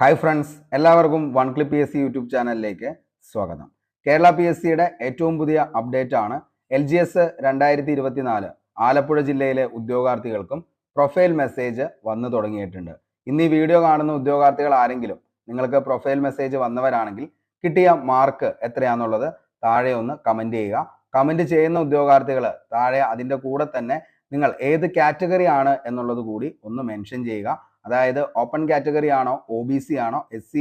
Hi friends, എല്ലാവർക്കും one clip PSC YouTube ചാനലിലേക്ക് സ്വാഗതം. കേരള PSCയുടെ ഏറ്റവും പുതിയ അപ്ഡേറ്റ് ആണ്. LGS 2024 ആലപ്പുഴ ജില്ലയിലെ ഉദ്യോഗാർത്ഥികൾക്കും പ്രൊഫൈൽ മെസ്സേജ് വന്നു തുടങ്ങിയിട്ടുണ്ട്. ഇന്ന് ഈ വീഡിയോ കാണുന്ന ഉദ്യോഗാർത്ഥികൾ ആരെങ്കിലും നിങ്ങൾക്ക് പ്രൊഫൈൽ മെസ്സേജ് വന്നവരാണെങ്കിൽ കിട്ടിയ മാർക്ക് എത്രയാണെന്നുള്ളത് താഴെ ഒന്ന് കമൻറ്റ് ചെയ്യുക. കമൻറ്റ് ചെയ്യുന്ന ഉദ്യോഗാർത്ഥികൾ താഴെ അതിൻ്റെ കൂടെ തന്നെ നിങ്ങൾ ഏത് കാറ്റഗറി ആണ് എന്നുള്ളത് കൂടി ഒന്ന് മെൻഷൻ ചെയ്യുക. അതായത് ഓപ്പൺ കാറ്റഗറി ആണോ, OBC ആണോ, SC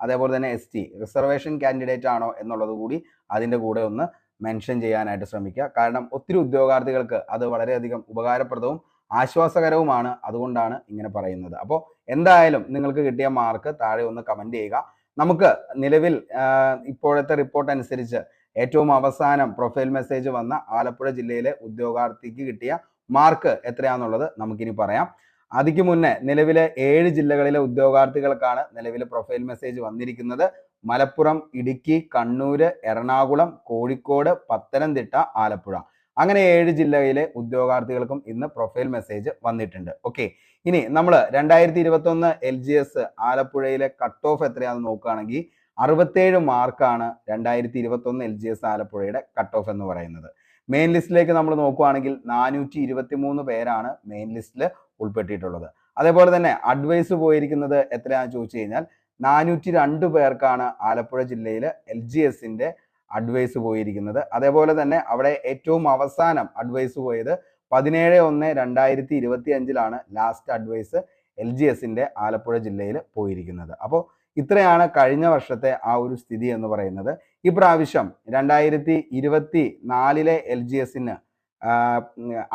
അതേപോലെ തന്നെ ST റിസർവേഷൻ കാൻഡിഡേറ്റ് ആണോ എന്നുള്ളത് കൂടി അതിൻ്റെ കൂടെ ഒന്ന് മെൻഷൻ ചെയ്യാനായിട്ട് ശ്രമിക്കുക. കാരണം ഒത്തിരി ഉദ്യോഗാർത്ഥികൾക്ക് അത് വളരെയധികം ഉപകാരപ്രദവും ആശ്വാസകരവുമാണ്. അതുകൊണ്ടാണ് ഇങ്ങനെ പറയുന്നത്. അപ്പോൾ എന്തായാലും നിങ്ങൾക്ക് കിട്ടിയ മാർക്ക് താഴെ ഒന്ന് കമൻറ്റ് ചെയ്യുക. നമുക്ക് നിലവിൽ ഇപ്പോഴത്തെ റിപ്പോർട്ട് അനുസരിച്ച് ഏറ്റവും അവസാനം പ്രൊഫൈൽ മെസ്സേജ് വന്ന ആലപ്പുഴ ജില്ലയിലെ ഉദ്യോഗാർത്ഥിക്ക് കിട്ടിയ മാർക്ക് എത്രയാണെന്നുള്ളത് നമുക്കിനി പറയാം. അതിക്ക് മുന്നേ നിലവിലെ 7 ജില്ലകളിലെ ഉദ്യോഗാർത്ഥികൾക്കാണ് നിലവിലെ പ്രൊഫൈൽ മെസ്സേജ് വന്നിരിക്കുന്നത്. മലപ്പുറം, ഇടുക്കി, കണ്ണൂർ, എറണാകുളം, കോഴിക്കോട്, പത്തനംതിട്ട, ആലപ്പുഴ അങ്ങനെ 7 ജില്ലയിലെ ഉദ്യോഗാർത്ഥികൾക്കും ഇന്ന് പ്രൊഫൈൽ മെസ്സേജ് വന്നിട്ടുണ്ട്. ഓക്കെ, ഇനി നമ്മൾ 2021 LGS ആലപ്പുഴയിലെ കട്ട് ഓഫ് എത്രയാണെന്ന് നോക്കുകയാണെങ്കിൽ 67 മാർക്കാണ് 2021 LGS ആലപ്പുഴയുടെ കട്ട് ഓഫ് എന്ന് പറയുന്നത്. മെയിൻ ലിസ്റ്റിലേക്ക് നമ്മൾ നോക്കുകയാണെങ്കിൽ 423 പേരാണ് മെയിൻ ലിസ്റ്റിൽ ഉൾപ്പെട്ടിട്ടുള്ളത്. അതേപോലെ തന്നെ അഡ്വൈസ് പോയിരിക്കുന്നത് എത്രയാണെന്ന് ചോദിച്ചു കഴിഞ്ഞാൽ 402 പേർക്കാണ് ആലപ്പുഴ ജില്ലയിൽ LGSന്റെ അഡ്വൈസ് പോയിരിക്കുന്നത്. അതേപോലെ തന്നെ അവിടെ ഏറ്റവും അവസാനം അഡ്വൈസ് പോയത് 17/1/2025 ലാസ്റ്റ് അഡ്വൈസ് LGSന്റെ ആലപ്പുഴ ജില്ലയിൽ പോയിരിക്കുന്നത്. അപ്പോൾ ഇത്രയാണ് കഴിഞ്ഞ വർഷത്തെ ആ ഒരു സ്ഥിതി എന്ന് പറയുന്നത്. ഈ പ്രാവശ്യം 2024 LGSന്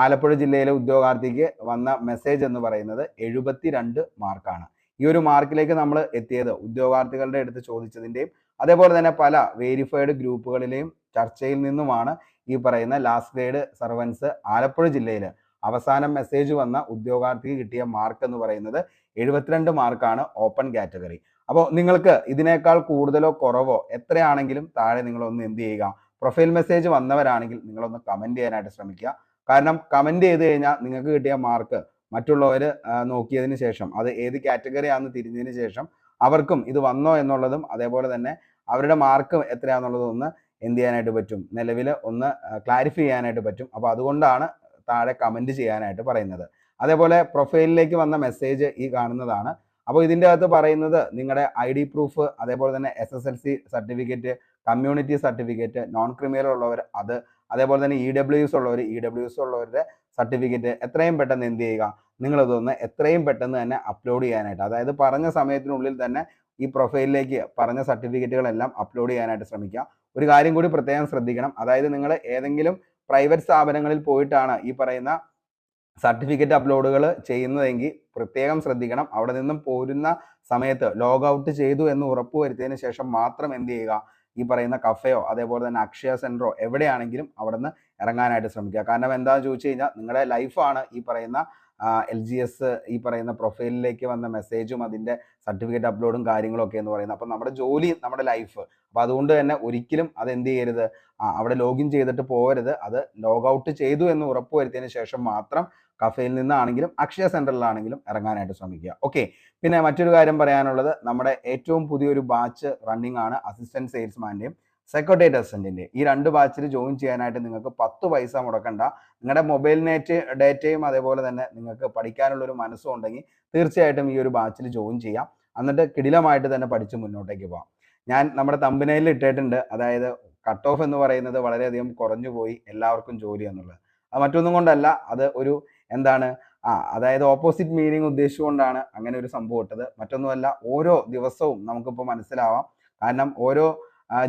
ആലപ്പുഴ ജില്ലയിലെ ഉദ്യോഗാർത്ഥിക്ക് വന്ന മെസ്സേജ് എന്ന് പറയുന്നത് 72 മാർക്കാണ്. ഈ ഒരു മാർക്കിലേക്ക് നമ്മൾ എത്തിയത് ഉദ്യോഗാർത്ഥികളുടെ അടുത്ത് ചോദിച്ചതിൻ്റെയും അതേപോലെ തന്നെ പല വേരിഫൈഡ് ഗ്രൂപ്പുകളിലെയും ചർച്ചയിൽ നിന്നുമാണ് ഈ പറയുന്ന ലാസ്റ്റ് ഗ്രേഡ് സർവൻസ് ആലപ്പുഴ ജില്ലയിൽ അവസാനം മെസ്സേജ് വന്ന ഉദ്യോഗാർത്ഥിക്ക് കിട്ടിയ മാർക്ക് എന്ന് പറയുന്നത് 72 മാർക്കാണ് ഓപ്പൺ കാറ്റഗറി. അപ്പോൾ നിങ്ങൾക്ക് ഇതിനേക്കാൾ കൂടുതലോ കുറവോ എത്രയാണെങ്കിലും താഴെ നിങ്ങളൊന്ന് എന്ത് ചെയ്യുക, പ്രൊഫൈൽ മെസ്സേജ് വന്നവരാണെങ്കിൽ നിങ്ങളൊന്ന് കമൻറ്റ് ചെയ്യാനായിട്ട് ശ്രമിക്കുക. കാരണം കമൻറ്റ് ചെയ്ത് കഴിഞ്ഞാൽ നിങ്ങൾക്ക് കിട്ടിയ മാർക്ക് മറ്റുള്ളവർ നോക്കിയതിന് ശേഷം അത് ഏത് കാറ്റഗറി ആണെന്ന് തിരിഞ്ഞതിന് ശേഷം അവർക്കും ഇത് വന്നോ എന്നുള്ളതും അതേപോലെ തന്നെ അവരുടെ മാർക്ക് എത്രയാണെന്നുള്ളതും ഒന്ന് എന്ത് ചെയ്യാനായിട്ട് പറ്റും, നിലവിൽ ഒന്ന് ക്ലാരിഫൈ ചെയ്യാനായിട്ട് പറ്റും. അപ്പോൾ അതുകൊണ്ടാണ് താഴെ കമൻറ്റ് ചെയ്യാനായിട്ട് പറയുന്നത്. അതേപോലെ പ്രൊഫൈലിലേക്ക് വന്ന മെസ്സേജ് ഈ കാണുന്നതാണ്. അപ്പോൾ ഇതിൻ്റെ അകത്ത് പറയുന്നത് നിങ്ങളുടെ ID പ്രൂഫ്, അതേപോലെ തന്നെ SSLC certificate, community certificate, non criminal ഉള്ളവർ അത്, അതേപോലെ തന്നെ EWS ഉള്ളവരുടെ സർട്ടിഫിക്കറ്റ് എത്രയും പെട്ടെന്ന് എന്ത് ചെയ്യുക, നിങ്ങളിതൊന്ന് എത്രയും പെട്ടെന്ന് തന്നെ അപ്ലോഡ് ചെയ്യാനായിട്ട്, അതായത് പറഞ്ഞ സമയത്തിനുള്ളിൽ തന്നെ ഈ പ്രൊഫൈലിലേക്ക് പറഞ്ഞ സർട്ടിഫിക്കറ്റുകളെല്ലാം അപ്ലോഡ് ചെയ്യാനായിട്ട് ശ്രമിക്കുക. ഒരു കാര്യം കൂടി പ്രത്യേകം ശ്രദ്ധിക്കണം, അതായത് നിങ്ങൾ ഏതെങ്കിലും പ്രൈവറ്റ് സ്ഥാപനങ്ങളിൽ പോയിട്ടാണ് ഈ പറയുന്ന സർട്ടിഫിക്കറ്റ് അപ്ലോഡുകൾ ചെയ്യുന്നതെങ്കിൽ പ്രത്യേകം ശ്രദ്ധിക്കണം. അവിടെ നിന്നും പോരുന്ന സമയത്ത് ലോഗ് ഔട്ട് ചെയ്തു എന്ന് ഉറപ്പുവരുത്തിയതിന് ശേഷം മാത്രം എന്ത് ചെയ്യുക, ഈ പറയുന്ന കഫയോ അതേപോലെ തന്നെ അക്ഷയ സെൻറ്ററോ എവിടെയാണെങ്കിലും അവിടെ നിന്ന് ഇറങ്ങാനായിട്ട് ശ്രമിക്കുക. കാരണം എന്താണെന്ന് ചോദിച്ചു കഴിഞ്ഞാൽ നിങ്ങളുടെ ലൈഫാണ് ഈ പറയുന്ന LGS ഈ പറയുന്ന പ്രൊഫൈലിലേക്ക് വന്ന മെസ്സേജും അതിൻ്റെ സർട്ടിഫിക്കറ്റ് അപ്ലോഡും കാര്യങ്ങളൊക്കെ എന്ന് പറയുന്നത്. അപ്പം നമ്മുടെ ജോലി, നമ്മുടെ ലൈഫ്. അപ്പോൾ അതുകൊണ്ട് തന്നെ ഒരിക്കലും അത് എന്ത് ചെയ്യരുത്, അവിടെ ലോഗിൻ ചെയ്തിട്ട് പോകരുത്. അത് ലോഗ് ഔട്ട് ചെയ്തു എന്ന് ഉറപ്പുവരുത്തിയതിന് ശേഷം മാത്രം കഫയിൽ നിന്നാണെങ്കിലും അക്ഷയ സെൻറ്ററിലാണെങ്കിലും ഇറങ്ങാനായിട്ട് ശ്രമിക്കുക. ഓക്കെ, പിന്നെ മറ്റൊരു കാര്യം പറയാനുള്ളത്, നമ്മുടെ ഏറ്റവും പുതിയൊരു ബാച്ച് റണ്ണിങ് ആണ് അസിസ്റ്റന്റ് സെയിൽസ്മാൻ്റെയും സെക്രട്ടേറിയറ്റ് അസിസ്റ്റന്റിന്റെ. ഈ 2 ബാച്ചിൽ ജോയിൻ ചെയ്യാനായിട്ട് നിങ്ങൾക്ക് 10 പൈസ മുടക്കണ്ട. നിങ്ങളുടെ മൊബൈൽ ഡേറ്റയും അതേപോലെ തന്നെ നിങ്ങൾക്ക് പഠിക്കാനുള്ള ഒരു മനസ്സും ഉണ്ടെങ്കിൽ തീർച്ചയായിട്ടും ഈ ഒരു ബാച്ചിൽ ജോയിൻ ചെയ്യാം. എന്നിട്ട് കിടിലമായിട്ട് തന്നെ പഠിച്ച് മുന്നോട്ടേക്ക് പോകാം. ഞാൻ നമ്മുടെ തമ്പനയിൽ ഇട്ടിട്ടുണ്ട്, അതായത് കട്ട് ഓഫ് എന്ന് പറയുന്നത് വളരെയധികം കുറഞ്ഞു പോയി, എല്ലാവർക്കും ജോലി എന്നുള്ളത്. അത് മറ്റൊന്നും കൊണ്ടല്ല, അത് ഒരു എന്താണ് അതായത് ഓപ്പോസിറ്റ് മീനിങ് ഉദ്ദേശിച്ചുകൊണ്ടാണ് അങ്ങനെ ഒരു സംഭവം ഇട്ടത്. മറ്റൊന്നുമല്ല, ഓരോ ദിവസവും നമുക്കിപ്പോൾ മനസ്സിലാവാം. കാരണം ഓരോ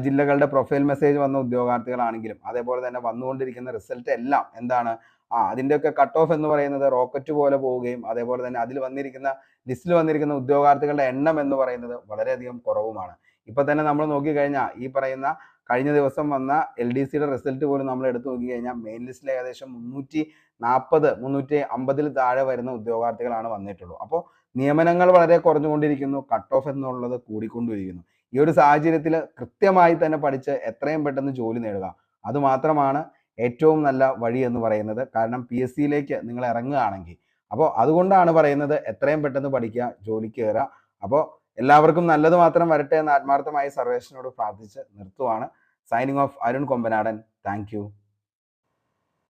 ജില്ലകളുടെ പ്രൊഫൈൽ മെസ്സേജ് വന്ന ഉദ്യോഗാർത്ഥികളാണെങ്കിലും അതേപോലെ തന്നെ വന്നുകൊണ്ടിരിക്കുന്ന റിസൾട്ട് എല്ലാം എന്താണ്, അതിൻ്റെയൊക്കെ കട്ട് ഓഫ് എന്ന് പറയുന്നത് റോക്കറ്റ് പോലെ പോവുകയും അതേപോലെ തന്നെ അതിൽ വന്നിരിക്കുന്ന ലിസ്റ്റിൽ വന്നിരിക്കുന്ന ഉദ്യോഗാർത്ഥികളുടെ എണ്ണം എന്ന് പറയുന്നത് വളരെയധികം കുറവുമാണ്. ഇപ്പം തന്നെ നമ്മൾ നോക്കിക്കഴിഞ്ഞാൽ ഈ പറയുന്ന കഴിഞ്ഞ ദിവസം വന്ന LDCയുടെ റിസൾട്ട് പോലും നമ്മൾ എടുത്തു നോക്കിക്കഴിഞ്ഞാൽ മെയിൻ ലിസ്റ്റിൽ ഏകദേശം 350 താഴെ വരുന്ന ഉദ്യോഗാർത്ഥികളാണ് വന്നിട്ടുള്ളൂ. അപ്പോൾ നിയമനങ്ങൾ വളരെ കുറഞ്ഞുകൊണ്ടിരിക്കുന്നു, കട്ട് ഓഫ് എന്നുള്ളത് കൂടിക്കൊണ്ടിരിക്കുന്നു. ഈ ഒരു സാഹചര്യത്തിൽ കൃത്യമായി തന്നെ പഠിച്ച് എത്രയും പെട്ടെന്ന് ജോലി നേടുക, അതുമാത്രമാണ് ഏറ്റവും നല്ല വഴി എന്ന് പറയുന്നത്. കാരണം PSCയിലേക്ക് നിങ്ങൾ ഇറങ്ങുകയാണെങ്കിൽ, അപ്പോൾ അതുകൊണ്ടാണ് പറയുന്നത് എത്രയും പെട്ടെന്ന് പഠിക്കുക, ജോലിക്ക് കയറുക. അപ്പോൾ എല്ലാവർക്കും നല്ലത് മാത്രം വരട്ടെ എന്ന് ആത്മാർത്ഥമായി സർവേശ്വരനോട് പ്രാർത്ഥിച്ച് നിർത്തുവാണ്. Signing off, Arun Kombanadan. Thank U.